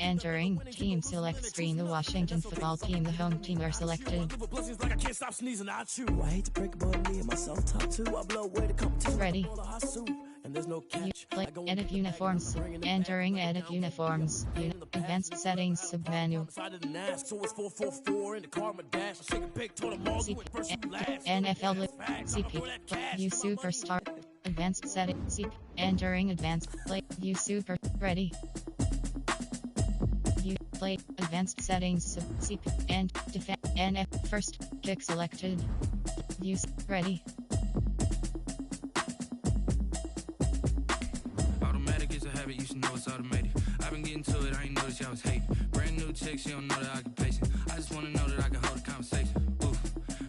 Entering team select screen. The Washington football team, the home team, are selected. Ready. Edit uniforms. Entering edit uniforms. Advanced settings submenu. NFL CP. View superstar. Advanced settings. CP. Entering advanced play. View super. Ready. View play. Advanced settings. CP. And defend. NF. First kick selected. View ready. You should know it's automated. I've been getting to it, I ain't noticed y'all was hating. Brand new chick, she don't know the occupation. I just wanna know that I can hold a conversation. Oof,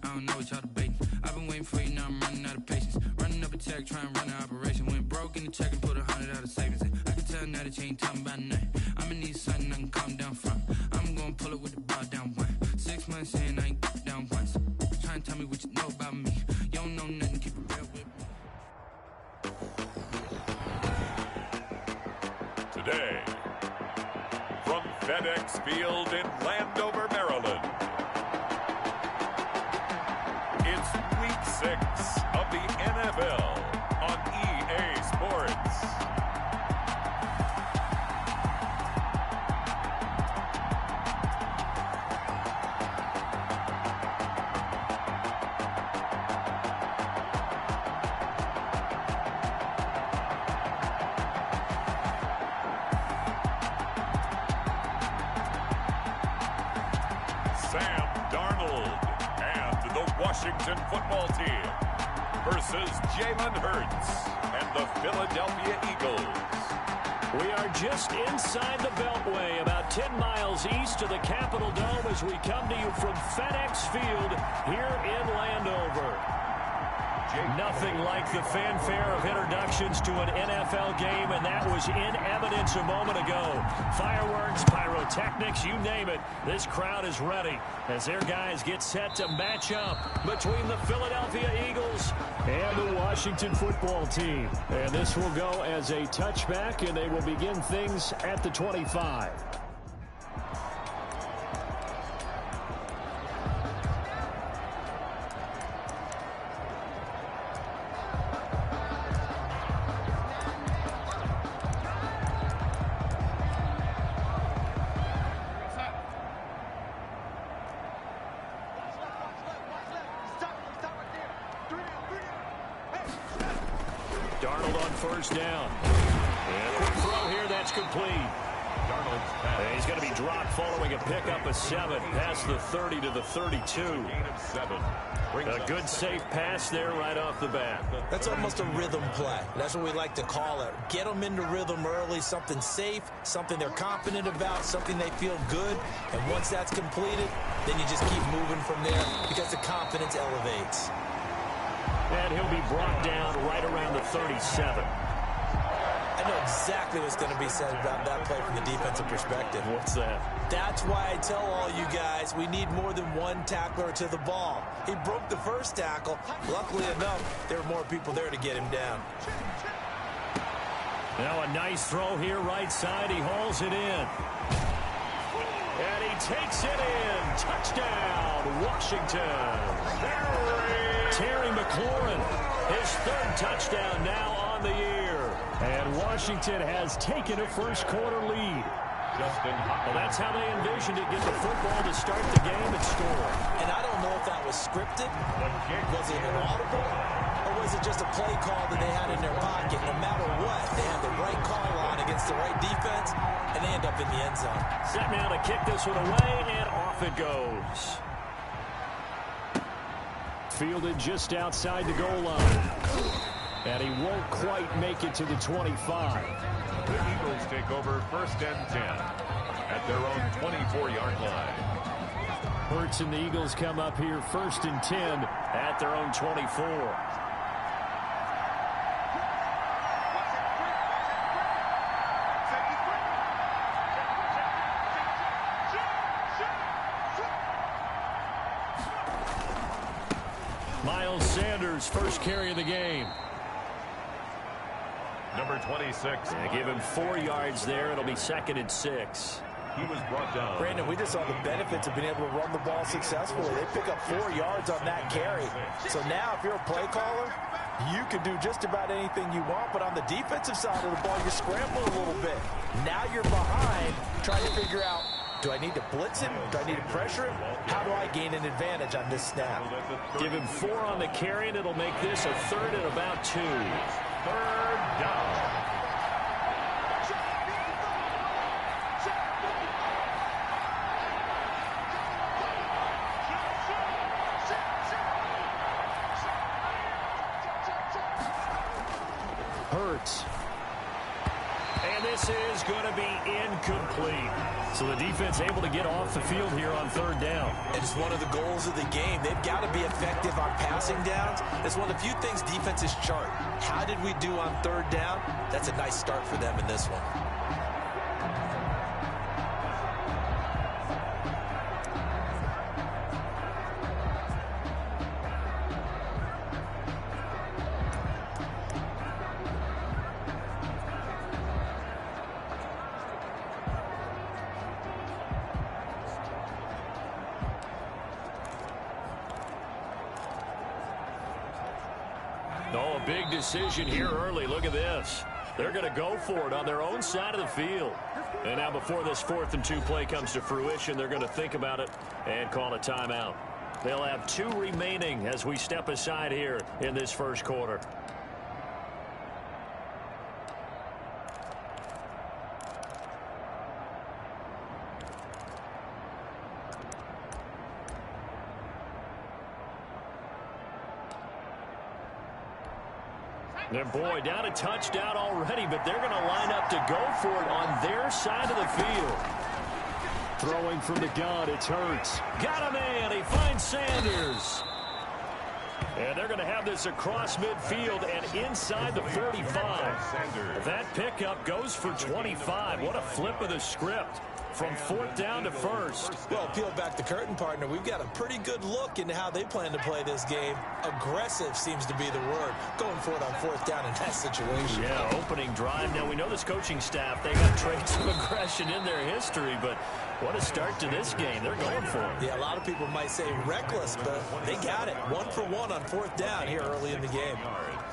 I don't know what y'all debating. I've been waiting for you, now I'm running out of patience. Running up a check, trying to run an operation. Went broke in the check and put 100 out of savings in. I can tell now that you ain't talking about nothing. I'ma need something I can calm down from. I'm gonna pull it with the bar down one. 6 months in, I ain't down once. Try and tell me what you know about me. You don't know nothing, keep it real with me. Today, from FedEx Field in Landover, Maryland, it's Week 6 of the NFL on EA Sports. Sam Darnold and the Washington football team versus Jalen Hurts and the Philadelphia Eagles. We are just inside the Beltway, about 10 miles east of the Capitol Dome as we come to you from FedEx Field here in Landover. Nothing like the fanfare of introductions to an NFL game, and that was in evidence a moment ago. Fireworks, pyrotechnics, you name it. This crowd is ready as their guys get set to match up between the Philadelphia Eagles and the Washington football team. And this will go as a touchback, and they will begin things at the 25. Darnold on first down. And a quick throw here, that's complete. And he's going to be dropped following a pickup of 7 past the 30 to the 32. A good safe pass there right off the bat. That's almost a rhythm play. That's what we like to call it. Get them into rhythm early, something safe, something they're confident about, something they feel good. And once that's completed, then you just keep moving from there because the confidence elevates. And he'll be brought down right around the 37. I know exactly what's going to be said about that play from the defensive perspective. What's that? That's why I tell all you guys we need more than one tackler to the ball. He broke the first tackle. Luckily enough, there were more people there to get him down. Now a nice throw here right side. He hauls it in. And he takes it in. Touchdown, Washington. Terry McLaurin, his 3rd touchdown now on the year. And Washington has taken a first quarter lead. Well, that's how they envisioned it, get the football to start the game and score. And I don't know if that was scripted, was it an audible, or was it just a play call that they had in their pocket? No matter what, they had the right call on against the right defense, and they end up in the end zone. Set now to kick this one away, and off it goes. Fielded just outside the goal line. And he won't quite make it to the 25. The Eagles take over 1st and 10 at their own 24-yard line. Hurts and the Eagles come up here 1st and 10 at their own 24. Miles Sanders, first carry of the game. number 26. Give him 4 yards there. It'll be 2nd and 6. He was brought down. Brandon, we just saw the benefits of being able to run the ball successfully. They pick up 4 yards on that carry. So now if you're a play caller, you can do just about anything you want, but on the defensive side of the ball, you're scrambling a little bit. Now you're behind, trying to figure out, do I need to blitz him? Do I need to pressure him? How do I gain an advantage on this snap? Give him 4 on the carry, and it'll make this a 3rd and about 2. 3rd down. And this is going to be incomplete. So the defense able to get off the field here on 3rd down. And it's one of the goals of the game. They've got to be effective on passing downs. It's one of the few things defenses chart. How did we do on 3rd down? That's a nice start for them in this one. Oh, a big decision here early. Look at this. They're going to go for it on their own side of the field. And now before this 4th and 2 play comes to fruition, they're going to think about it and call a timeout. They'll have 2 remaining as we step aside here in this first quarter. And boy, down a touchdown already, but they're going to line up to go for it on their side of the field. Throwing from the gun, it's Hurts. Got a man, he finds Sanders. And they're going to have this across midfield and inside the 45. That pickup goes for 25. What a flip of the script. From 4th down to 1st. Well, peel back the curtain, partner. We've got a pretty good look into how they plan to play this game. Aggressive seems to be the word. Going for it on 4th down in that situation. Yeah, opening drive. Now, we know this coaching staff, they got traits of aggression in their history, but what a start to this game. They're going for it. Yeah, a lot of people might say reckless, but they got it. 1 for 1 on 4th down here early in the game.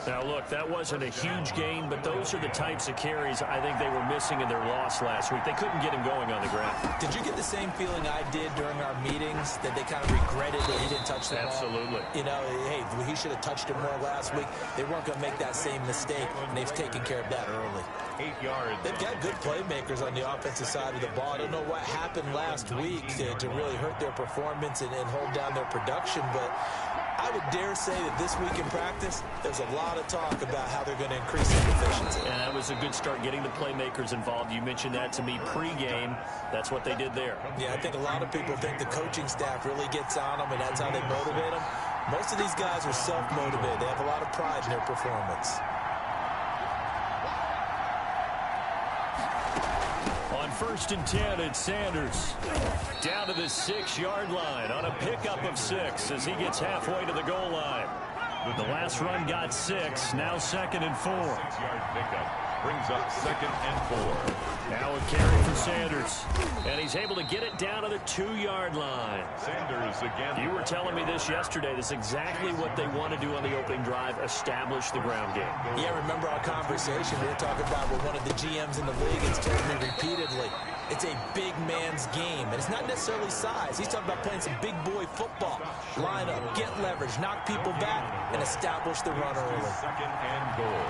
Now, look, that wasn't a huge gain, but those are the types of carries I think they were missing in their loss last week. They couldn't get him going on the ground. Did you get the same feeling I did during our meetings, that they kind of regretted that he didn't touch the ball? Absolutely. You know, hey, he should have touched it more last week. They weren't going to make that same mistake, and they've taken care of that early. 8 yards. They've got good playmakers on the offensive side of the ball. I don't know what happened last week to really hurt their performance and hold down their production, but I would dare say that this week in practice, there's a lot of talk about how they're going to increase their efficiency. And that was a good start getting the playmakers involved. You mentioned that to me pregame. That's what they did there. Yeah, I think a lot of people think the coaching staff really gets on them, and that's how they motivate them. Most of these guys are self-motivated. They have a lot of pride in their performance. On 1st and 10, it's Sanders. Down to the 6-yard line on a pickup of 6 as he gets halfway to the goal line. The last run got 6, now 2nd and 4. 6-yard pickup brings up 2nd and 4. Now a carry for Sanders. And he's able to get it down to the 2-yard line. Sanders again. You were telling me this yesterday. This is exactly what they want to do on the opening drive, establish the ground game. Yeah, remember our conversation? We were talking about what one of the GMs in the league has told me repeatedly. It's a big man's game, and it's not necessarily size. He's talking about playing some big boy football. Line up, get leverage, knock people back, and establish the run early. 2nd and goal.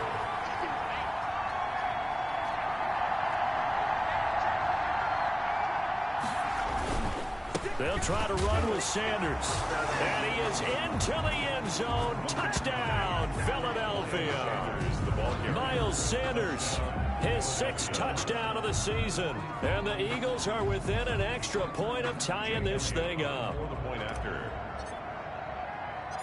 They'll try to run with Sanders. And he is into the end zone. Touchdown, Philadelphia. Miles Sanders, his 6th touchdown of the season. And the Eagles are within an extra point of tying this thing up.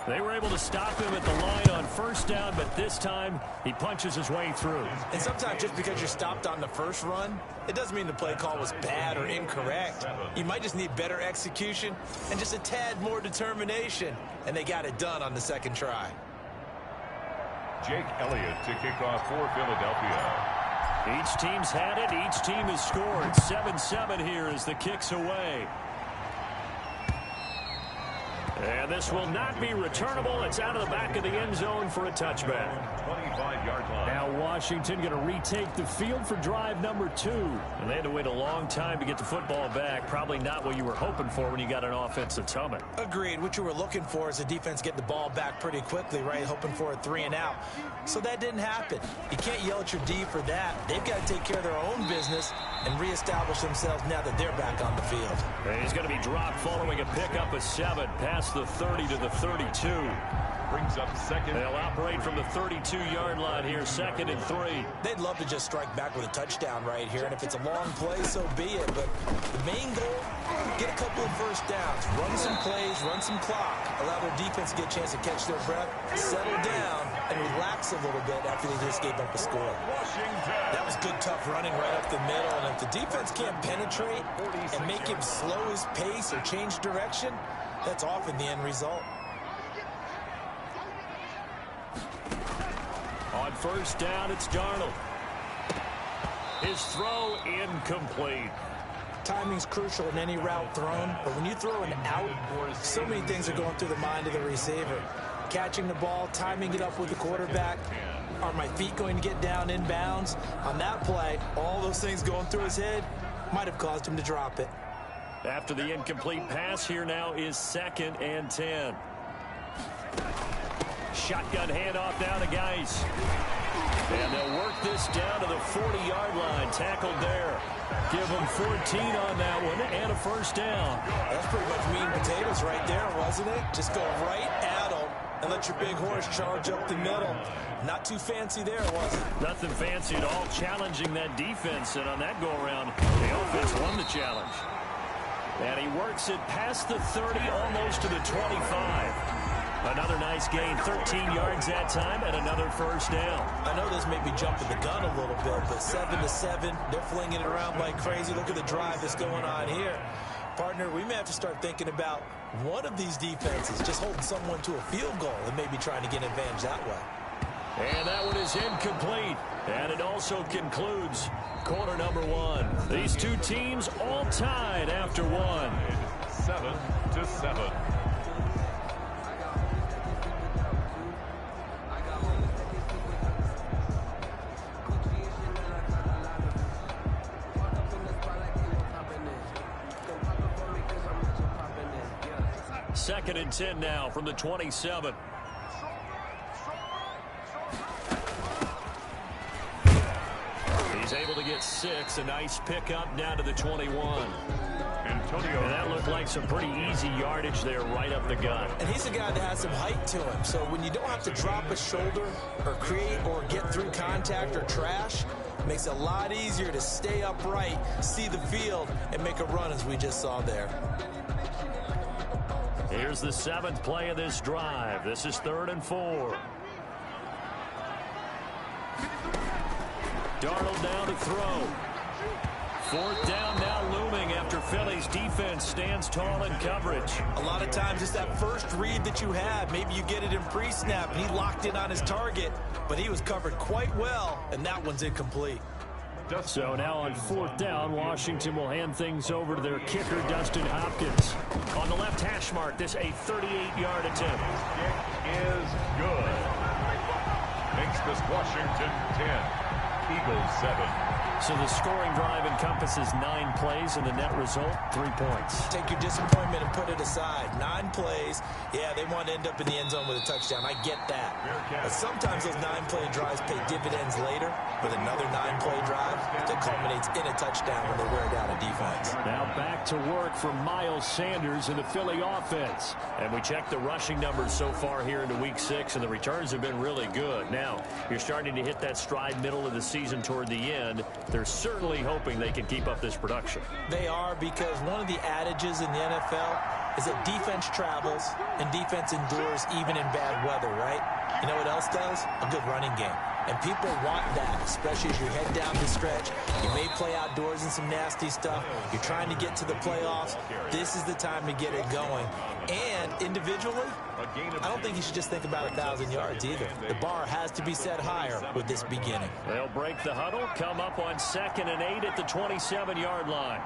They were able to stop him at the line on 1st down, but this time he punches his way through. And sometimes just because you're stopped on the first run, it doesn't mean the play call was bad or incorrect. You might just need better execution and just a tad more determination. And they got it done on the 2nd try. Jake Elliott to kick off for Philadelphia. Each team's had it. Each team has scored. 7-7 here as the kick's away. And this will not be returnable. It's out of the back of the end zone for a touchback. 25-yard line. Now Washington going to retake the field for drive number 2. And they had to wait a long time to get the football back. Probably not what you were hoping for when you got an offensive tumbling. Agreed. What you were looking for is the defense getting the ball back pretty quickly, right? Hoping for a 3 and out. So that didn't happen. You can't yell at your D for that. They've got to take care of their own business and reestablish themselves now that they're back on the field. And he's going to be dropped following a pickup of 7 past the 30 to the 32. Brings up second. They'll operate from the 32-yard line here, 2nd and 3. They'd love to just strike back with a touchdown right here, and if it's a long play, so be it. But the main goal, get a couple of first downs, run some plays, run some clock, allow their defense to get a chance to catch their breath, settle down, and relax a little bit after they just gave up a score. That was good, tough running right up the middle, and if the defense can't penetrate and make him slow his pace or change direction, that's often the end result. On first down, it's Darnold. His throw incomplete. Timing's crucial in any route thrown, but when you throw an out, so many things are going through the mind of the receiver. Catching the ball, timing it up with the quarterback. Are my feet going to get down in bounds? On that play, all those things going through his head might have caused him to drop it. After the incomplete pass, here now is 2nd and 10. Shotgun handoff now to Geis. And they'll work this down to the 40-yard line. Tackled there. Give them 14 on that one and a first down. That's pretty much meat and potatoes right there, wasn't it? Just go right at them and let your big horse charge up the middle. Not too fancy there, was it? Nothing fancy at all, challenging that defense. And on that go-around, the offense won the challenge. And he works it past the 30, almost to the 25. Another nice gain, 13 yards that time, and another first down. I know this may be jumping the gun a little bit, but 7-7, they're flinging it around like crazy. Look at the drive that's going on here. Partner, we may have to start thinking about one of these defenses just holding someone to a field goal and maybe trying to get an advantage that way. And that one is incomplete. And it also concludes quarter number 1. These two teams all tied after 1. 7-7. Second and 10 now from the 27. He's able to get 6. A nice pickup down to the 21. Antonio. And that looked like some pretty easy yardage there right up the gut. And he's a guy that has some height to him. So when you don't have to drop a shoulder or create or get through contact or trash, it makes it a lot easier to stay upright, see the field, and make a run as we just saw there. Here's the 7th play of this drive. This is 3rd and 4. Darnold down to throw. 4th down now looming after Philly's defense stands tall in coverage. A lot of times it's that first read that you have. Maybe you get it in pre-snap and he locked in on his target, but he was covered quite well, and that one's incomplete. So now on 4th down, Washington will hand things over to their kicker, Dustin Hopkins. On the left hash mark, this a 38-yard attempt. Kick is good. Makes this Washington 10, Eagles 7. So the scoring drive encompasses 9 plays, and the net result, 3 points. Take your disappointment and put it aside. 9 plays. Yeah, they want to end up in the end zone with a touchdown. I get that. But sometimes those 9-play drives pay dividends later with another 9-play drive that culminates in a touchdown when they wear down a defense. Now back to work for Miles Sanders in the Philly offense. And we check the rushing numbers so far here into Week 6, and the returns have been really good. Now, you're starting to hit that stride middle of the season toward the end. They're certainly hoping they can keep up this production. They are, because one of the adages in the NFL is that defense travels and defense endures even in bad weather, right? You know what else does? A good running game. And people want that, especially as you head down the stretch. You may play outdoors in some nasty stuff. You're trying to get to the playoffs. This is the time to get it going. And individually, I don't think you should just think about 1,000 yards either. The bar has to be set higher with this beginning. They'll break the huddle, come up on 2nd and 8 at the 27-yard line.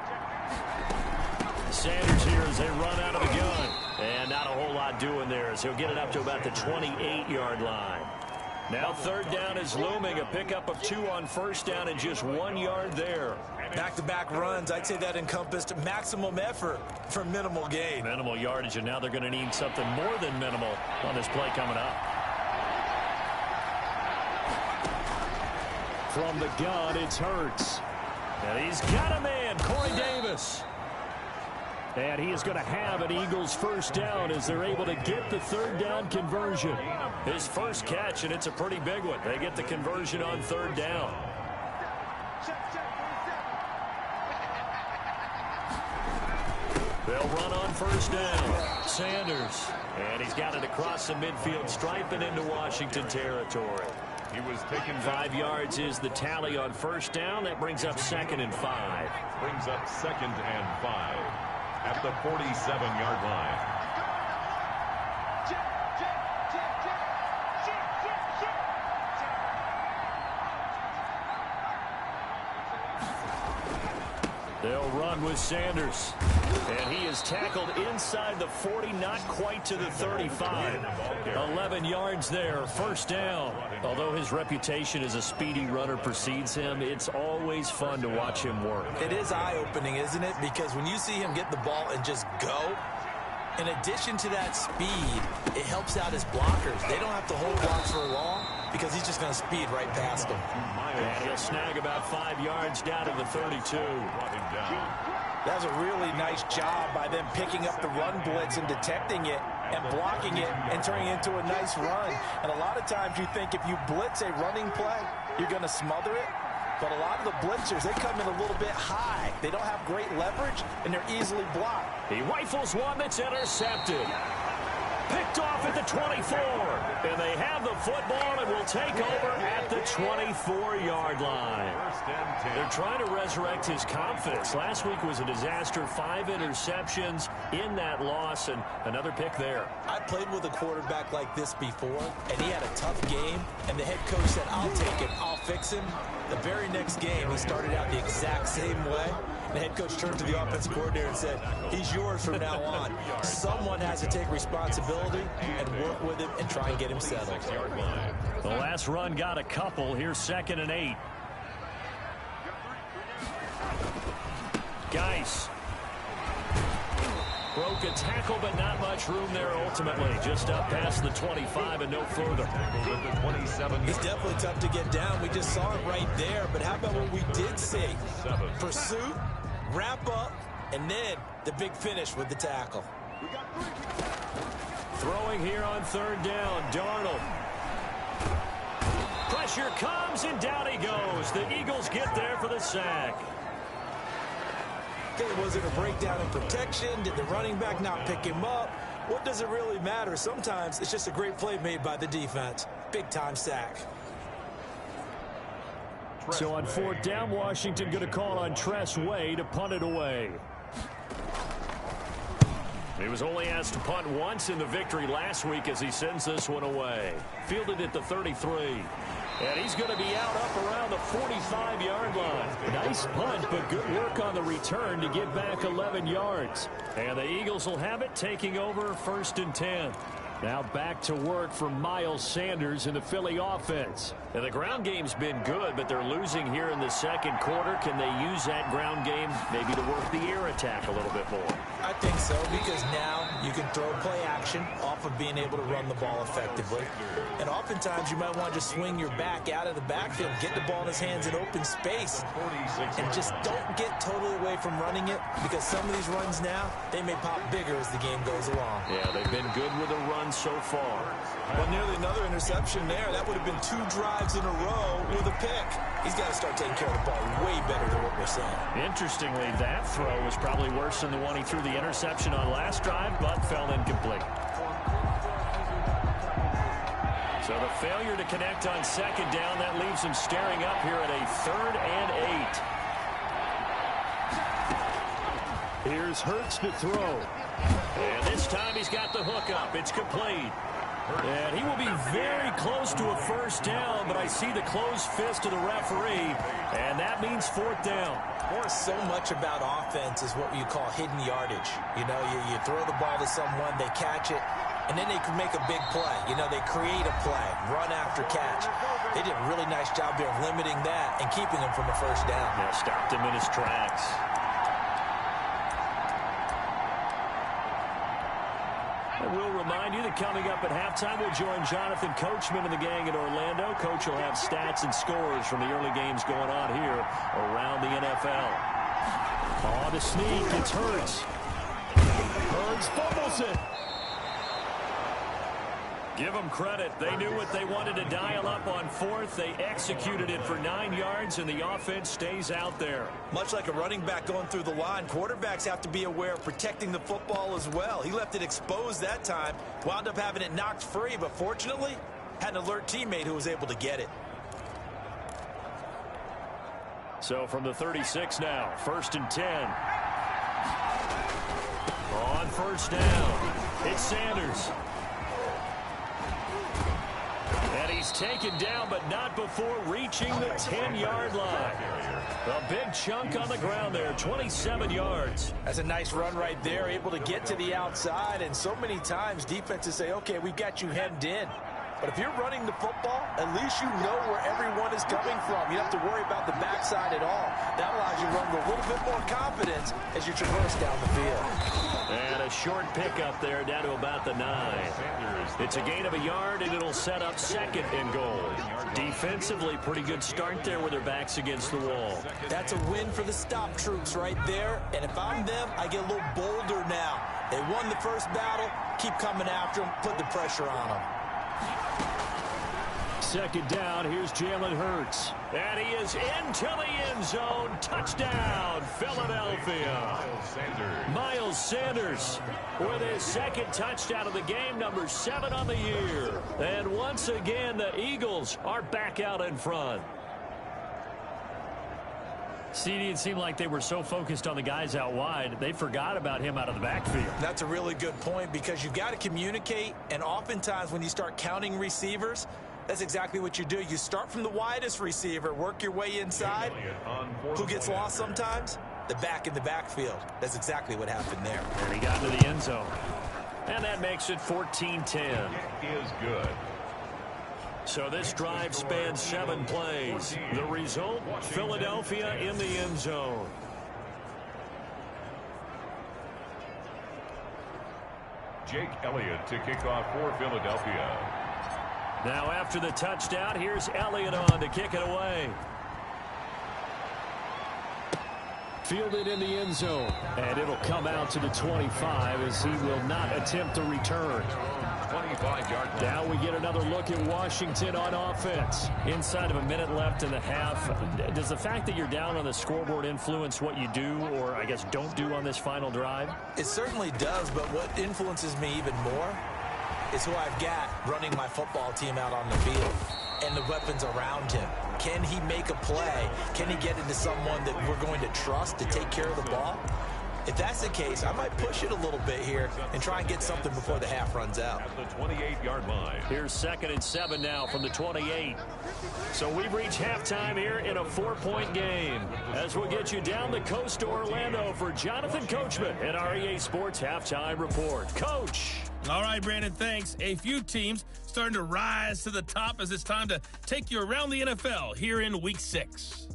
Sanders here as they run out of the gun. And not a whole lot doing there as he'll get it up to about the 28-yard line. Now 3rd down is looming, a pickup of 2 on 1st down and just 1 yard there. Back-to-back runs, I'd say that encompassed maximum effort for minimal gain. Minimal yardage, and now they're going to need something more than minimal on this play coming up. From the gun, it's Hurts. And he's got a man, Corey Davis. And he is going to have an Eagles 1st down as they're able to get the 3rd down conversion. His first catch, and it's a pretty big one. They get the conversion on 3rd down. They'll run on 1st down. Sanders. And he's got it across the midfield stripe and into Washington territory. He was taken 5 yards is the tally on 1st down. That brings up 2nd and 5. Brings up 2nd and 5 at the 47-yard line. They'll run with Sanders. And he is tackled inside the 40, not quite to the 35. 11 yards there, 1st down. Although his reputation as a speedy runner precedes him, it's always fun to watch him work. It is eye-opening, isn't it? Because when you see him get the ball and just go, in addition to that speed, it helps out his blockers. They don't have to hold blocks for long because he's just going to speed right past them. And he'll snag about 5 yards down to the 32. That was a really nice job by them picking up the run blitz and detecting it and blocking it and turning it into a nice run. And a lot of times you think if you blitz a running play, you're going to smother it. But a lot of the blitzers, they come in a little bit high. They don't have great leverage, and they're easily blocked. He rifles one that's intercepted. Picked off at the 24. And they have the football and will take over at the 24-yard line. They're trying to resurrect his confidence. Last week was a disaster. 5 interceptions in that loss and another pick there. I played with a quarterback like this before, and he had a tough game, and the head coach said, I'll take it, I'll fix him. The very next game, he started out the exact same way. The head coach turned to the offensive coordinator and said, he's yours from now on. Someone has to take responsibility and work with him and try and get him settled. The last run got a couple. Here's 2nd and 8. Geis. Broke a tackle, but not much room there ultimately. Just up past the 25 and no further. It's definitely tough to get down. We just saw it right there. But how about what we did see? Pursuit, wrap up, and then the big finish with the tackle. Throwing here on 3rd down, Darnold. Pressure comes, and down he goes. The Eagles get there for the sack. Okay, was it a breakdown in protection? Did the running back not pick him up? What does it really matter? Sometimes it's just a great play made by the defense. Big-time sack. So on 4th down, Washington going to call on Tress Way to punt it away. He was only asked to punt once in the victory last week as he sends this one away. Fielded at the 33. And he's going to be out up around the 45-yard line. Nice punt, but good work on the return to get back 11 yards. And the Eagles will have it, taking over 1st and 10. Now back to work for Miles Sanders in the Philly offense. And the ground game's been good, but they're losing here in the 2nd quarter. Can they use that ground game maybe to work the air attack a little bit more? I think so, because now you can throw play action off of being able to run the ball effectively. And oftentimes you might want to just swing your back out of the backfield, get the ball in his hands in open space, and just don't get totally away from running it, because some of these runs now, they may pop bigger as the game goes along. Yeah, they've been good with a run so far. But nearly another interception there. That would have been 2 drives in a row with a pick. He's got to start taking care of the ball way better than what we're saying. Interestingly, that throw was probably worse than the one he threw the interception on last drive, but fell incomplete. So the failure to connect on second down, that leaves him staring up here at a 3rd and 8. Here's Hurts to throw. And this time he's got the hook up. It's complete. And he will be very close to a first down, but I see the closed fist of the referee, and that means 4th down. More so much about offense is what you call hidden yardage. You know, you throw the ball to someone, they catch it, and then they can make a big play. You know, they create a play, run after catch. They did a really nice job there of limiting that and keeping him from a first down. Yeah, stopped him in his tracks. I will remind you that coming up at halftime, we'll join Jonathan Coachman and the gang in Orlando. Coach will have stats and scores from the early games going on here around the NFL. On the sneak, it's Hurts. Hurts fumbles it. Give them credit. They knew what they wanted to dial up on 4th. They executed it for 9 yards, and the offense stays out there. Much like a running back going through the line, quarterbacks have to be aware of protecting the football as well. He left it exposed that time, wound up having it knocked free, but fortunately, had an alert teammate who was able to get it. So from the 36 now, 1st and 10. On first down, it's Sanders. And he's taken down, but not before reaching the 10-yard line. A big chunk on the ground there, 27 yards. That's a nice run right there, able to get to the outside. And so many times defenses say, okay, we've got you hemmed in. But if you're running the football, at least you know where everyone is coming from. You don't have to worry about the backside at all. That allows you to run with a little bit more confidence as you traverse down the field. And a short pickup there down to about the 9. It's a gain of a yard, and it'll set up 2nd and goal. Defensively, pretty good start there with their backs against the wall. That's a win for the stop troops right there. And if I'm them, I get a little bolder now. They won the first battle. Keep coming after them. Put the pressure on them. 2nd down, here's Jalen Hurts. And he is into the end zone. Touchdown, Philadelphia. Miles Sanders with his 2nd touchdown of the game, number 7 on the year. And once again, the Eagles are back out in front. CD, it seemed like they were so focused on the guys out wide, they forgot about him out of the backfield. That's a really good point because you've got to communicate, and oftentimes when you start counting receivers, that's exactly what you do. You start from the widest receiver, work your way inside. Who gets lost sometimes? The back in the backfield. That's exactly what happened there. And he got into the end zone. And that makes it 14-10. Is good. So this drive spans 7 plays. The result, Philadelphia in the end zone. Jake Elliott to kick off for Philadelphia. Now after the touchdown, here's Elliott on to kick it away. Fielded in the end zone. And it'll come out to the 25 as he will not attempt a return. 25-yard line. Now we get another look at Washington on offense. Inside of a minute left in the half, does the fact that you're down on the scoreboard influence what you do, or I guess don't do on this final drive? It certainly does, but what influences me even more is who I've got running my football team out on the field and the weapons around him. Can he make a play? Can he get into someone that we're going to trust to take care of the ball? If that's the case, I might push it a little bit here and try and get something before the half runs out. At the 28-yard line. Here's 2nd and 7 now from the 28. So we've reached halftime here in a 4-point game. As we'll get you down the coast to Orlando for Jonathan Coachman at our EA Sports Halftime Report. Coach. All right, Brandon, thanks. A few teams starting to rise to the top as it's time to take you around the NFL here in Week 6.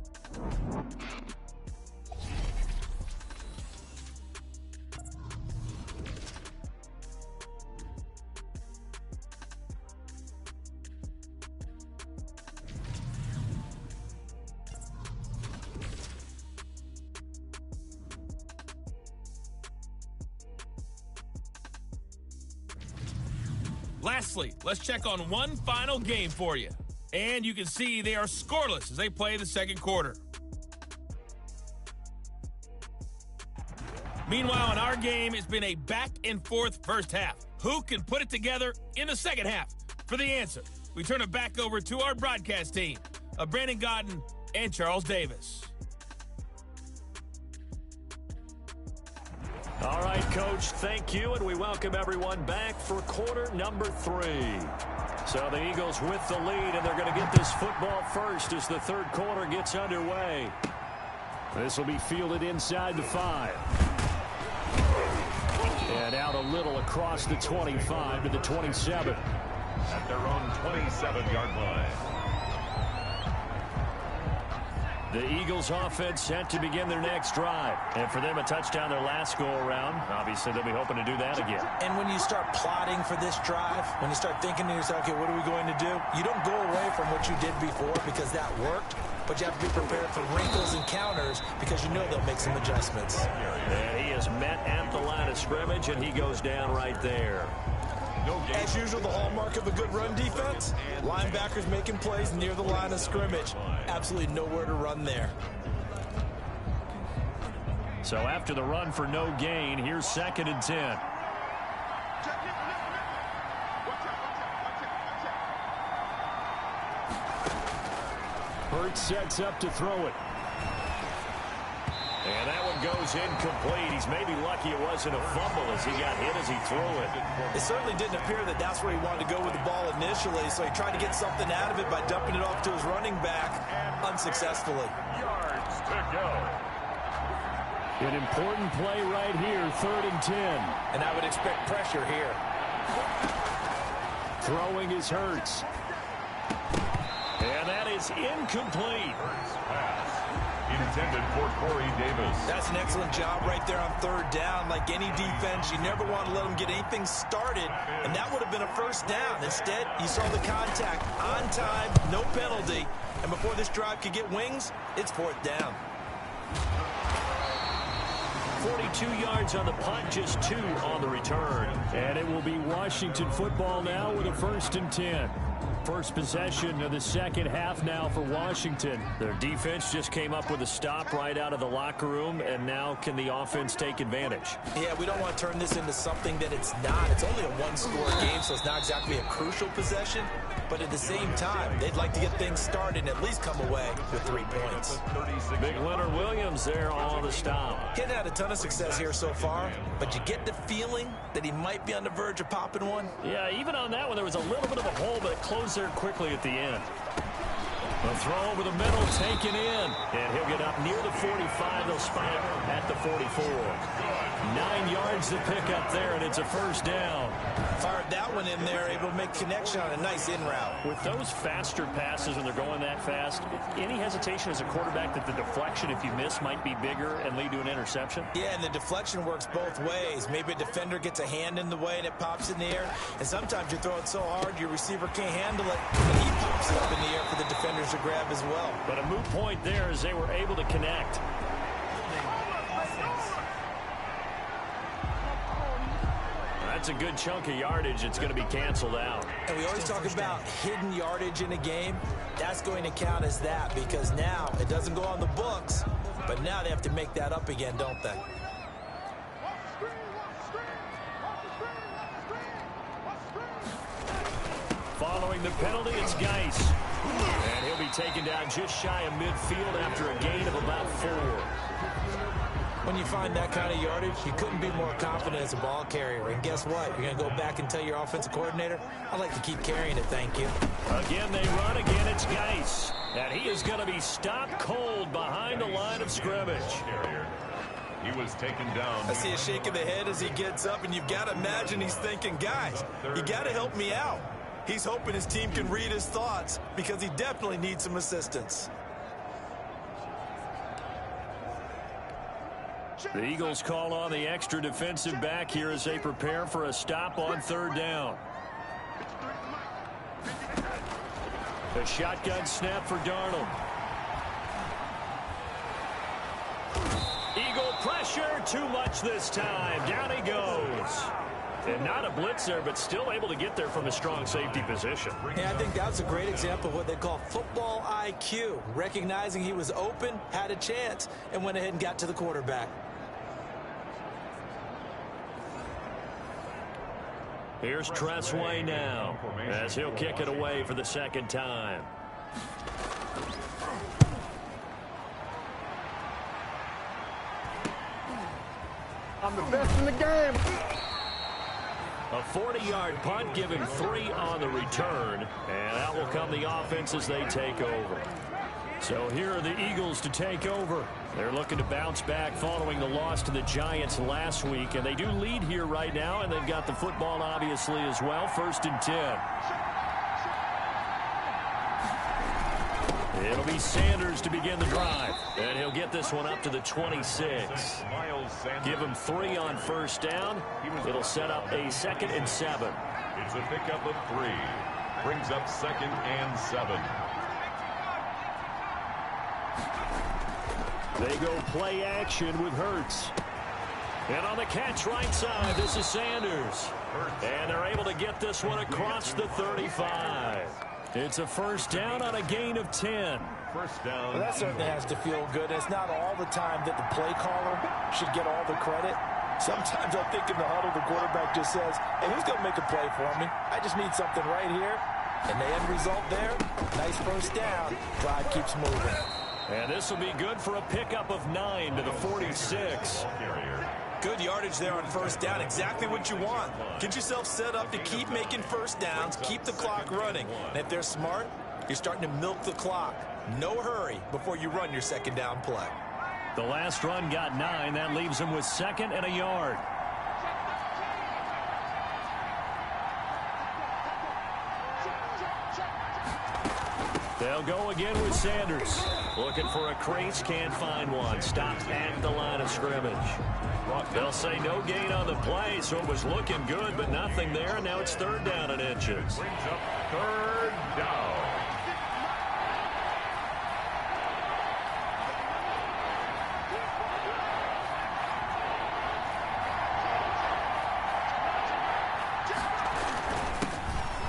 Lastly, let's check on one final game for you. And you can see they are scoreless as they play the second quarter. Meanwhile, in our game, it's been a back-and-forth first half. Who can put it together in the second half? For the answer, we turn it back over to our broadcast team of Brandon Godden and Charles Davis. All right, Coach, thank you, and we welcome everyone back for quarter number 3. So the Eagles with the lead, and they're going to get this football first as the third quarter gets underway. This will be fielded inside the 5. And out a little across the 25 to the 27. At their own 27-yard line. The Eagles offense set to begin their next drive. And for them, a touchdown their last go-around. Obviously, they'll be hoping to do that again. And when you start plotting for this drive, when you start thinking to yourself, okay, what are we going to do? You don't go away from what you did before because that worked, but you have to be prepared for wrinkles and counters because you know they'll make some adjustments. And he is met at the line of scrimmage, and he goes down right there. As usual, the hallmark of a good run defense, linebackers making plays near the line of scrimmage. Absolutely nowhere to run there. So after the run for no gain, here's 2nd and 10. Hurts sets up to throw it. And that one goes incomplete. He's maybe lucky it wasn't a fumble as he got hit as he threw it. It certainly didn't appear that that's where he wanted to go with the ball initially, so he tried to get something out of it by dumping it off to his running back unsuccessfully. Yards to go. An important play right here, 3rd and 10. And I would expect pressure here. Throwing is Hurts. And that is incomplete. Intended for Corey Davis. That's an excellent job right there on 3rd down. Like any defense, you never want to let them get anything started, and that would have been a first down. Instead, you saw the contact on time, no penalty, and before this drive could get wings, it's 4th down. 42 yards on the punt, just 2 on the return. And it will be Washington football now with a 1st and 10. First possession of the second half now for Washington. Their defense just came up with a stop right out of the locker room, and now can the offense take advantage? Yeah, we don't want to turn this into something that it's not. It's only a one-score game, so it's not exactly a crucial possession. But at the same time, they'd like to get things started and at least come away with 3 points. Big Leonard Williams there on the stop. He hadn't had a ton of success here so far, but you get the feeling that he might be on the verge of popping one. Yeah, even on that one, there was a little bit of a hole, but it closed there quickly at the end. A throw over the middle, taken in. And he'll get up near the 45. They'll spot him at the 44. 9 yards to pick up there, and it's a first down. Fired that one in there, able to make connection on a nice in route. With those faster passes when they're going that fast, any hesitation as a quarterback that the deflection, if you miss, might be bigger and lead to an interception? Yeah, and the deflection works both ways. Maybe a defender gets a hand in the way and it pops in the air. And sometimes you throw it so hard your receiver can't handle it, and he pops it up in the air for the defenders to grab as well. But a moot point there as they were able to connect. That's a good chunk of yardage. It's going to be canceled out. And we always talk about hidden yardage in a game. That's going to count as that because now it doesn't go on the books, but now they have to make that up again, don't they? Following the penalty, it's Geis. And he'll be taken down just shy of midfield after a gain of about 4. When you find that kind of yardage, you couldn't be more confident as a ball carrier. And guess what? You're going to go back and tell your offensive coordinator, I'd like to keep carrying it, thank you. Again, they run. Again, it's Geis. And he is going to be stopped cold behind the line of scrimmage. He was taken down. I see a shake of the head as he gets up, and you've got to imagine he's thinking, guys, you got to help me out. He's hoping his team can read his thoughts because he definitely needs some assistance. The Eagles call on the extra defensive back here as they prepare for a stop on 3rd down. A shotgun snap for Darnold. Eagle pressure, too much this time. Down he goes. And not a blitz there, but still able to get there from a strong safety position. Yeah, I think that's a great example of what they call football IQ. Recognizing he was open, had a chance, and went ahead and got to the quarterback. Here's Tressway now as he'll kick it away for the second time. I'm the best in the game. A 40-yard punt, give him 3 on the return, and that will come the offense as they take over. So here are the Eagles to take over. They're looking to bounce back following the loss to the Giants last week, and they do lead here right now, and they've got the football obviously as well. 1st and 10. It'll be Sanders to begin the drive, and he'll get this one up to the 26. Give him 3 on 1st down. It'll set up a 2nd and 7. It's a pickup of 3. Brings up 2nd and 7. They go play action with Hurts. And on the catch right side, this is Sanders. And they're able to get this one across the 35. It's a 1st down on a gain of 10. 1st down. Well, that certainly has to feel good. It's not all the time that the play caller should get all the credit. Sometimes I think in the huddle, the quarterback just says, hey, who's going to make a play for me? I just need something right here. And the end result there, nice 1st down. Drive keeps moving. And this will be good for a pickup of 9 to the 46. Good yardage there on 1st down. Exactly what you want. Get yourself set up to keep making 1st downs, keep the clock running. And if they're smart, you're starting to milk the clock. No hurry before you run your 2nd down play. The last run got 9. That leaves them with 2nd and a yard. They'll go again with Sanders. Looking for a crease, can't find one. Stopped at the line of scrimmage. They'll say no gain on the play, so it was looking good, but nothing there. And now it's 3rd down and inches. Brings up 3rd down.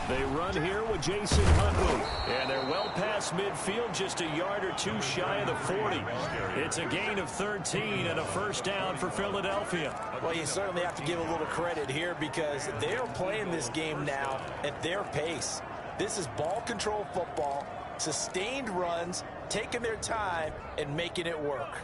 They run here with Jason Huntley, and they're well past midfield, just a yard or 2 shy of the 40. It's a gain of 13 and a 1st down for Philadelphia. Well, you certainly have to give a little credit here because they're playing this game now at their pace. This is ball control football, sustained runs, taking their time, and making it work.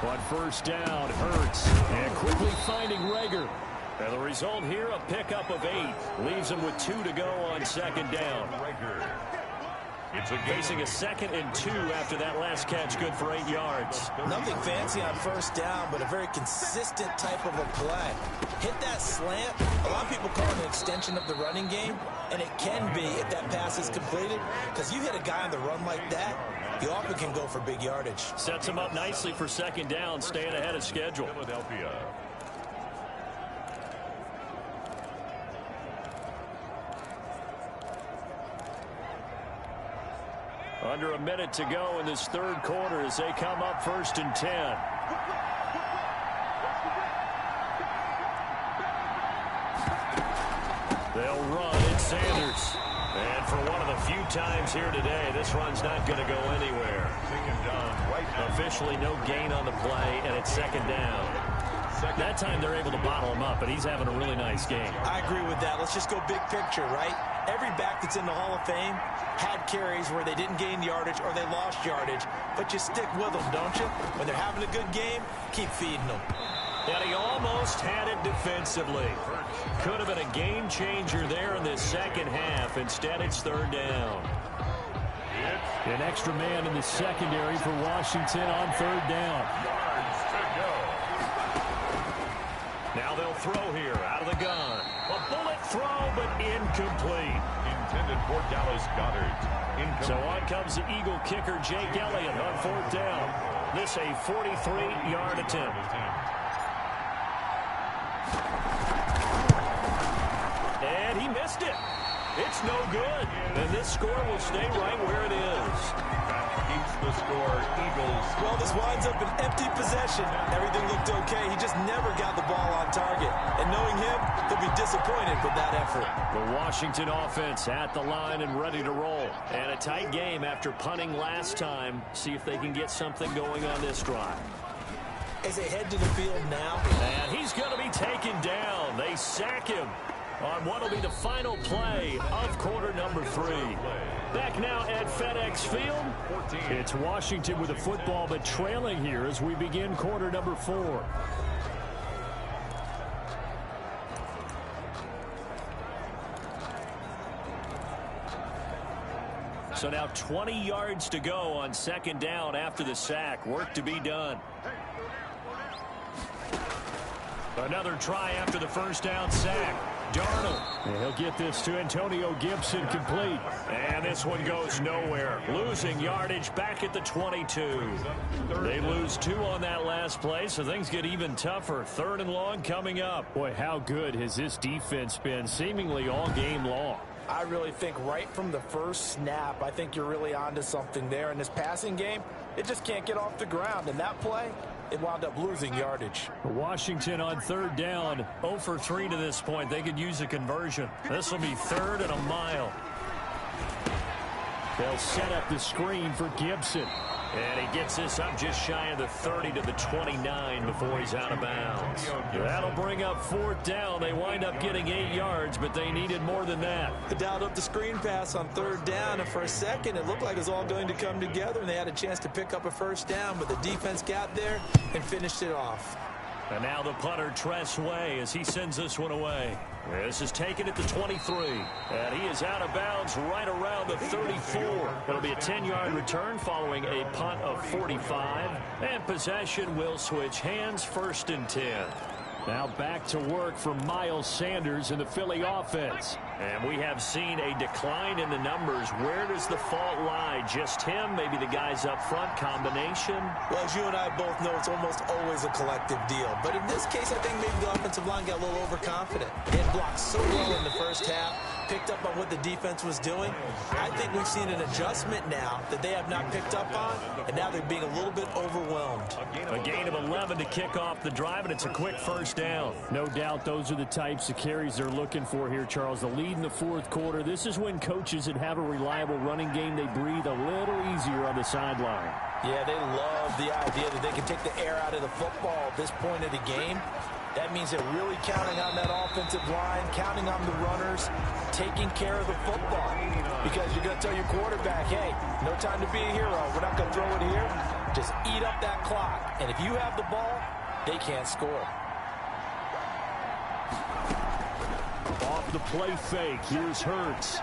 On 1st down, Hurts, and quickly finding Rager. And the result here, a pickup of 8. Leaves them with 2 to go on 2nd down. It's Facing a 2nd and 2 after that last catch, good for 8 yards. Nothing fancy on 1st down, but a very consistent type of a play. Hit that slant. A lot of people call it an extension of the running game, and it can be if that pass is completed, because you hit a guy on the run like that, you often can go for big yardage. Sets him up nicely for 2nd down, staying ahead of schedule. Philadelphia. Under a minute to go in this 3rd quarter as they come up 1st and 10. They'll run. It's Sanders. And for one of the few times here today, this run's not going to go anywhere. Officially no gain on the play, and it's 2nd down. That time they're able to bottle him up, but he's having a really nice game. I agree with that. Let's just go big picture, right? Every back that's in the Hall of Fame had carries where they didn't gain yardage or they lost yardage, but you stick with them, don't you? When they're having a good game, keep feeding them. And he almost had it defensively. Could have been a game changer there in this 2nd half. Instead, it's 3rd down. An extra man in the secondary for Washington on 3rd down. Now they'll throw here out of the gun. A bullet throw, but incomplete. Intended for Dallas Goedert. Incomplete. So on comes the Eagle kicker, Jake Elliott, on 4th down. This a 43-yard attempt. And he missed it. It's no good. And this score will stay right where it is. the score, Eagles. Well, this winds up an empty possession. Everything looked okay. He just never got the ball on target. And knowing him, he'll be disappointed with that effort. The Washington offense at the line and ready to roll. And a tight game after punting last time. See if they can get something going on this drive. As they head to the field now. And he's going to be taken down. They sack him on what will be the final play of quarter number 3. Back now at FedEx Field. It's Washington with the football, but trailing here as we begin quarter number 4. So now 20 yards to go on second down after the sack. Work to be done. Another try after the first down sack. Darnold. And he'll get this to Antonio Gibson complete. And this one goes nowhere. Losing yardage back at the 22. They lose 2 on that last play, so things get even tougher. 3rd and long coming up. Boy, how good has this defense been seemingly all game long? I really think right from the first snap, I think you're really onto something there. In this passing game, it just can't get off the ground. And that play, it wound up losing yardage. Washington on 3rd down, 0 for 3 to this point. They could use a conversion. This will be 3rd and a mile. They'll set up the screen for Gibson. And he gets this up just shy of the 30 to the 29 before he's out of bounds. That'll bring up 4th down. They wind up getting 8 yards, but they needed more than that. They dialed up the screen pass on 3rd down, and for a second it looked like it was all going to come together, and they had a chance to pick up a 1st down, but the defense got there and finished it off. And now the punter, Tress Way, as he sends this one away. This is taken at the 23. And he is out of bounds right around the 34. It'll be a 10-yard return following a punt of 45. And possession will switch hands, 1st and 10. Now back to work for Miles Sanders in the Philly offense. And we have seen a decline in the numbers. Where does the fault lie? Just him? Maybe the guys up front? Combination? Well, as you and I both know, it's almost always a collective deal. But in this case, I think maybe the offensive line got a little overconfident. They had blocked so well in the first half, picked up on what the defense was doing. I think we've seen an adjustment now that they have not picked up on, and now they're being a little bit overwhelmed. A gain of 11 to kick off the drive, and it's a quick 1st down. No doubt those are the types of carries they're looking for here, Charles. The lead in the 4th quarter. This is when coaches that have a reliable running game, they breathe a little easier on the sideline. Yeah, they love the idea that they can take the air out of the football at this point of the game. That means they're really counting on that offensive line, counting on the runners, taking care of the football. Because you're going to tell your quarterback, hey, no time to be a hero. We're not going to throw it here. Just eat up that clock. And if you have the ball, they can't score. Off the play fake, here's Hurts.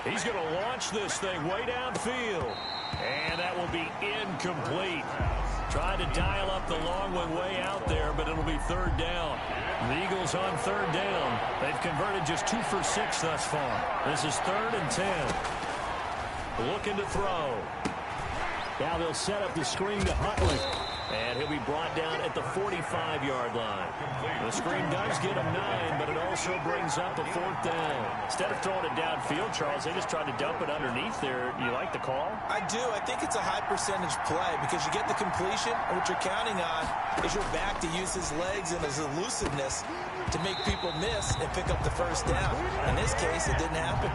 He's going to launch this thing way downfield. And that will be incomplete. Trying to dial up the long one way out there, but it'll be 3rd down. The Eagles on 3rd down. They've converted just 2 for 6 thus far. This is 3rd and 10. Looking to throw. Now they'll set up the screen to Huntley. And he'll be brought down at the 45-yard line. The screen does get him 9, but it also brings up a 4th down. Instead of throwing it downfield, Charles, they just tried to dump it underneath there. You like the call? I do. I think it's a high percentage play because you get the completion, and what you're counting on is your back to use his legs and his elusiveness to make people miss and pick up the 1st down. In this case, it didn't happen.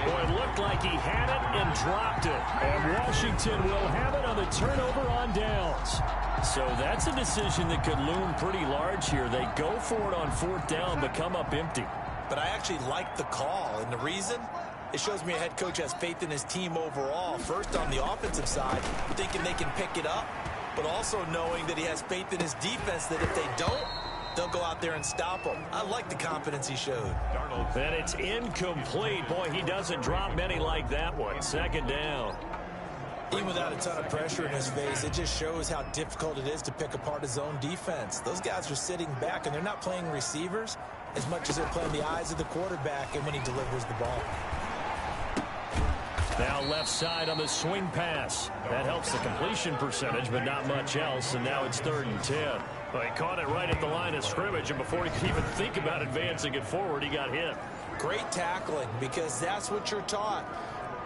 Boy, it looked like he had it and dropped it. And Washington will have it on the turnover on downs. So that's a decision that could loom pretty large here. They go for it on 4th down, but come up empty. But I actually like the call, and the reason? It shows me a head coach has faith in his team overall. First, on the offensive side, thinking they can pick it up, but also knowing that he has faith in his defense that if they don't, they'll go out there and stop them. I like the confidence he showed. And it's incomplete. Boy, he doesn't drop many like that one. 2nd down. Even without a ton of pressure in his face, it just shows how difficult it is to pick apart his own defense. Those guys are sitting back, and they're not playing receivers as much as they're playing the eyes of the quarterback and when he delivers the ball. Now left side on the swing pass. That helps the completion percentage, but not much else, and now it's 3rd and 10. Well, he caught it right at the line of scrimmage, and before he could even think about advancing it forward, he got hit. Great tackling, because that's what you're taught.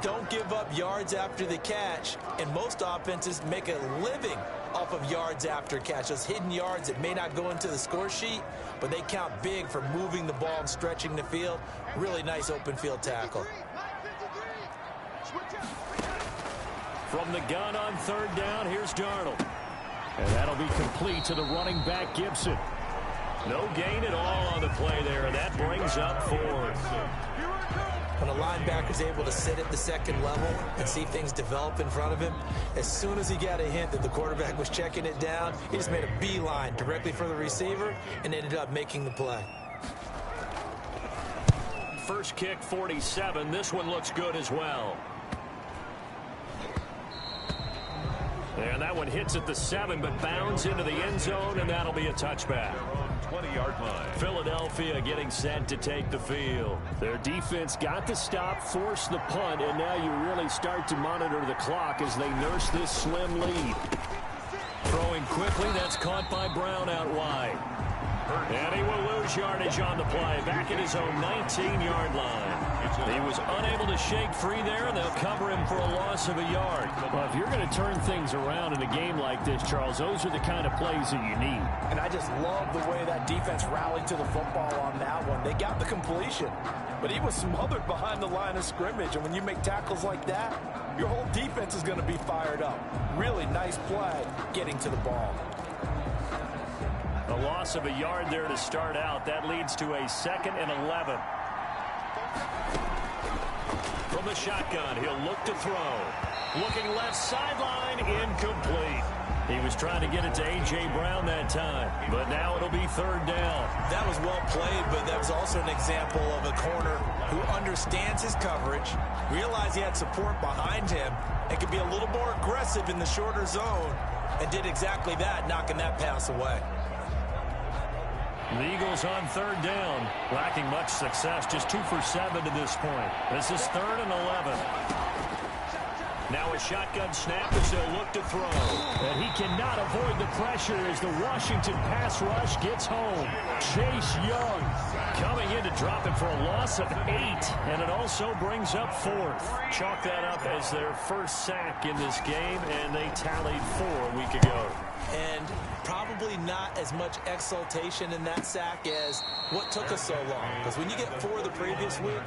don't give up yards after the catch, and most offenses make a living off of yards after catch. Those hidden yards that may not go into the score sheet, but they count big for moving the ball and stretching the field. Really nice open field tackle. From the gun on third down, here's Darnold. And that'll be complete to the running back, Gibson. No gain at all on the play there, and that brings up 4th. When a linebacker's able to sit at the second level and see things develop in front of him, as soon as he got a hint that the quarterback was checking it down, he just made a beeline directly for the receiver and ended up making the play. First kick, 47. This one looks good as well. And that one hits at the 7, but bounds into the end zone, and that'll be a touchback. 20-yard line. Philadelphia getting set to take the field. Their defense got the stop, forced the punt, and now you really start to monitor the clock as they nurse this slim lead. Throwing quickly, that's caught by Brown out wide. And he will lose yardage on the play, back at his own 19-yard line. He was unable to shake free there, and they'll cover him for a loss of a yard. Well, if you're going to turn things around in a game like this, Charles, those are the kind of plays that you need. And I just love the way that defense rallied to the football on that one. They got the completion, but he was smothered behind the line of scrimmage. And when you make tackles like that, your whole defense is going to be fired up. Really nice play getting to the ball. A loss of a yard there to start out. That leads to a 2nd and 11. From the shotgun, he'll look to throw. Looking left sideline, incomplete. He was trying to get it to A.J. Brown that time, but now it'll be 3rd down. That was well played, but that was also an example of a corner who understands his coverage, realized he had support behind him, and could be a little more aggressive in the shorter zone, and did exactly that, knocking that pass away. The Eagles on 3rd down, lacking much success, just 2 for 7 to this point. This is 3rd and 11. Now a shotgun snap as they'll look to throw. And he cannot avoid the pressure as the Washington pass rush gets home. Chase Young coming in to drop it for a loss of 8, and it also brings up 4th. Chalk that up as their first sack in this game, and they tallied 4 a week ago. And probably not as much exultation in that sack as what took us so long. Because when you get 4 the previous week,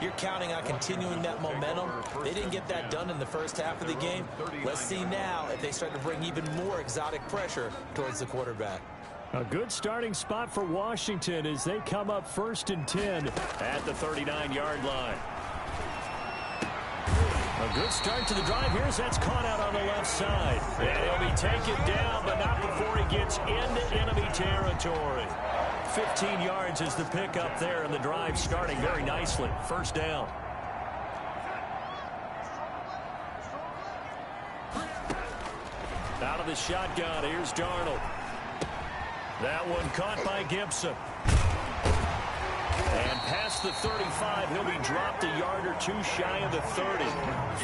you're counting on continuing that momentum. They didn't get that done in the first half of the game. Let's see now if they start to bring even more exotic pressure towards the quarterback. A good starting spot for Washington as they come up 1st and 10 at the 39-yard line. A good start to the drive. That's caught out on the left side. And he'll be taken down, but not before he gets into enemy territory. 15 yards is the pickup there, and the drive starting very nicely. 1st down. Out of the shotgun, here's Darnold. That one caught by Gibson. And past the 35, he'll be dropped a yard or 2 shy of the 30.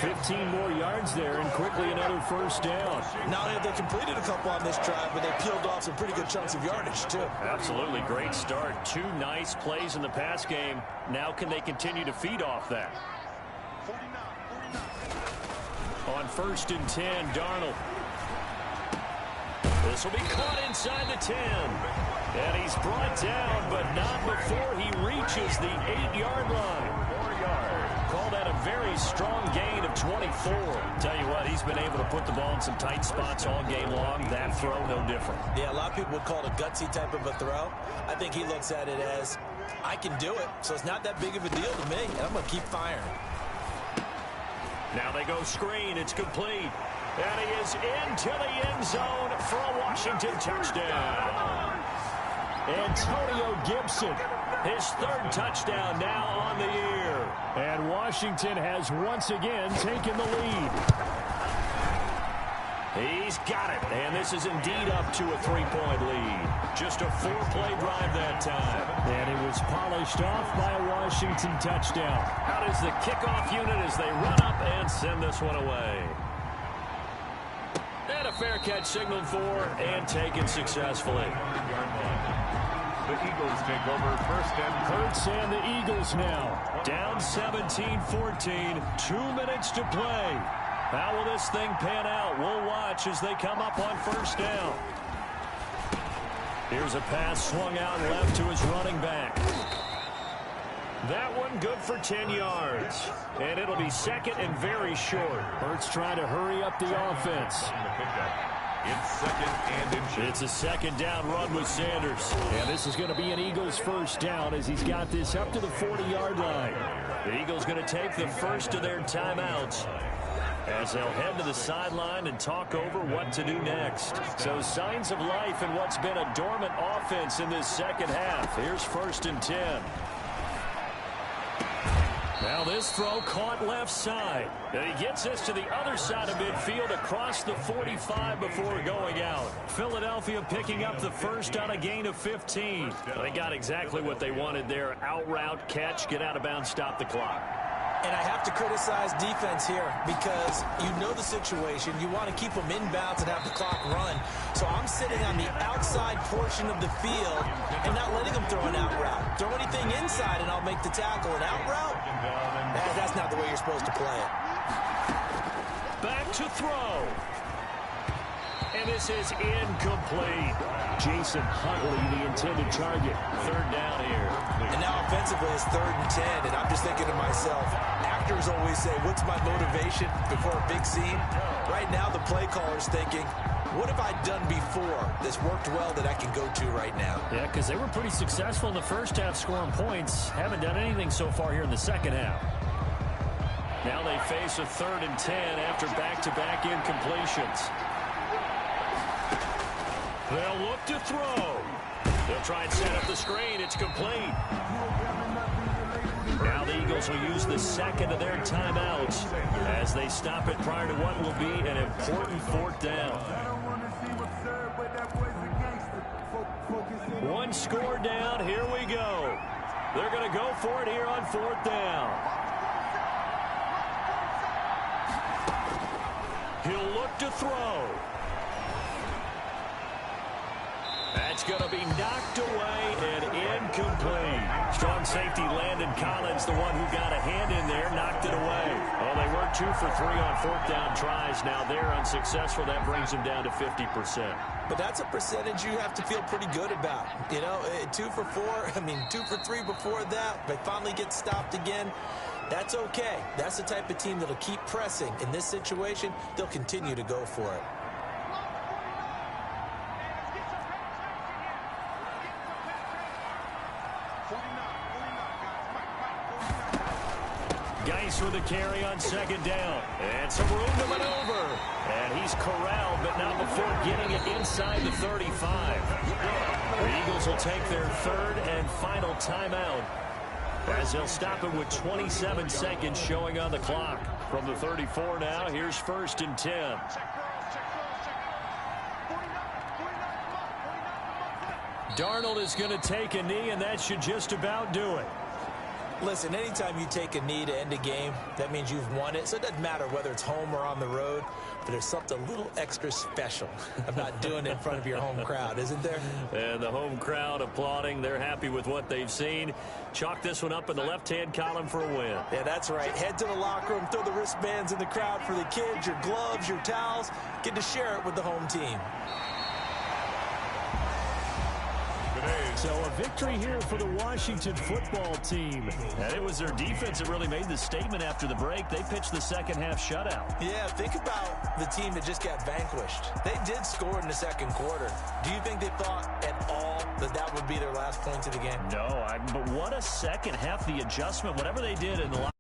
15 more yards there, and quickly another 1st down. Not only have they completed a couple on this drive, but they peeled off some pretty good chunks of yardage, too. Absolutely great start. 2 nice plays in the pass game. Now can they continue to feed off that? On 1st and 10, Darnold. This will be caught inside the 10. And he's brought down, but not before he reaches the 8-yard line. 4 yards. Call that a very strong gain of 24. Tell you what, he's been able to put the ball in some tight spots all game long. That throw, no different. Yeah, a lot of people would call it a gutsy type of a throw. I think he looks at it as, I can do it, so it's not that big of a deal to me, and I'm going to keep firing. Now they go screen. It's complete. And he is into the end zone for a Washington touchdown. Antonio Gibson, his 3rd touchdown now on the year. And Washington has once again taken the lead. He's got it, and this is indeed up to a 3-point lead. Just a 4-play drive that time. And it was polished off by a Washington touchdown. Out is the kickoff unit as they run up and send this one away. And a fair catch signaled for and taken successfully. The Eagles take over first and Hurts and the Eagles now. Down 17-14. 2 minutes to play. How will this thing pan out? We'll watch as they come up on first down. Here's a pass swung out left to his running back. That one good for 10 yards. And it'll be second and very short. Hurts trying to hurry up the offense. it's second and inches. It's a second down run with Sanders. And this is going to be an Eagles first down as he's got this up to the 40-yard line. The Eagles going to take the first of their timeouts as they'll head to the sideline and talk over what to do next. So signs of life in what's been a dormant offense in this second half. Here's first and 10. Now this throw caught left side. And he gets this to the other side of midfield across the 45 before going out. Philadelphia picking up the first on a gain of 15. They got exactly what they wanted there. Out route, catch, get out of bounds, stop the clock. And I have to criticize defense here because you know the situation. You want to keep them inbounds and have the clock run. So I'm sitting on the outside portion of the field and not letting them throw an out route. Throw anything inside and I'll make the tackle. An out route? That's not the way you're supposed to play it. Back to throw. And this is incomplete. Jason Huntley, the intended target. Third down here. And now offensively it's 3rd and 10. And I'm just thinking to myself, actors always say, what's my motivation before a big scene? Right now the play caller's thinking, what have I done before that's worked well that I can go to right now? Yeah, because they were pretty successful in the first half scoring points. Haven't done anything so far here in the second half. Now they face a 3rd and 10 after back-to-back incompletions. They'll look to throw. They'll try and set up the screen. It's complete. Now the Eagles will use the second of their timeouts as they stop it prior to what will be an important 4th down. One score down. Here we go. They're going to go for it here on 4th down. He'll look to throw. That's going to be knocked away and incomplete. Strong safety Landon Collins, the one who got a hand in there, knocked it away. Well, they were 2 for 3 on 4th down tries. Now they're unsuccessful. That brings them down to 50%. But that's a percentage you have to feel pretty good about. You know, 2 for 4, 2 for 3 before that. They finally get stopped again. That's okay. That's the type of team that'll keep pressing. In this situation, they'll continue to go for it. Geis with a carry on 2nd down. And some room to maneuver. And he's corralled, but not before getting it inside the 35. The Eagles will take their 3rd and final timeout as they'll stop it with 27 seconds showing on the clock. From the 34 now, here's 1st and 10. Darnold is going to take a knee, and that should just about do it. Listen, anytime you take a knee to end a game, that means you've won it. So it doesn't matter whether it's home or on the road, but there's something a little extra special about doing it in front of your home crowd, isn't there? And the home crowd applauding. They're happy with what they've seen. Chalk this one up in the left-hand column for a win. Yeah, that's right. Head to the locker room, throw the wristbands in the crowd for the kids, your gloves, your towels. Get to share it with the home team. So a victory here for the Washington football team. And it was their defense that really made the statement after the break. They pitched the second half shutout. Yeah, think about the team that just got vanquished. They did score in the 2nd quarter. Do you think they thought at all that that would be their last points of the game? No, but what a second half, the adjustment, whatever they did in the